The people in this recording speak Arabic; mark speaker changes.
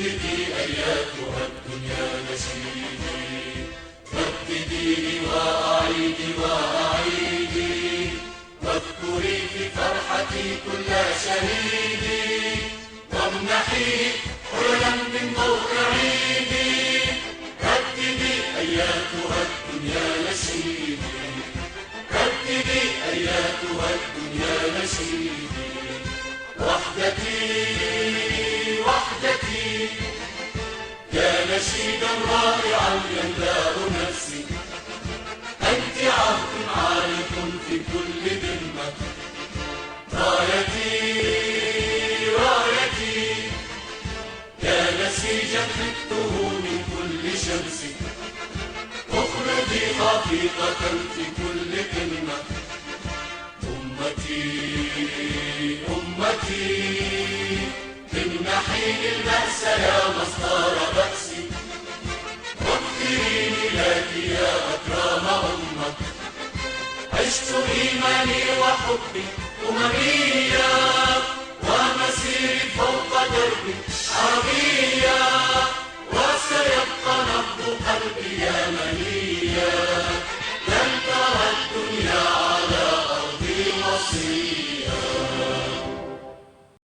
Speaker 1: رددي أياتها الدنيا نشيدي، رددي وأعيدي وأعيدي، واذكري في فرحتي كل شهيدي، وامنحي حللا من ضوء عيدي. رددي أياتها الدنيا نشيدي، رددي أياتها الدنيا نشيدي. وحدتي وحدتي يا نشيدا رائعا يملأ نفسي، أنت عهد عالق في كل ذمة. رايتي رايتي يا نسيجا حبته من كل شمس، اخرجي حقيقة في كل كلمة. أمتي أمتي امنحي البأس يا مصدر بأسي، واغفري ميلادي يا أكرم أمة. عشت إيماني وحبي أمميا.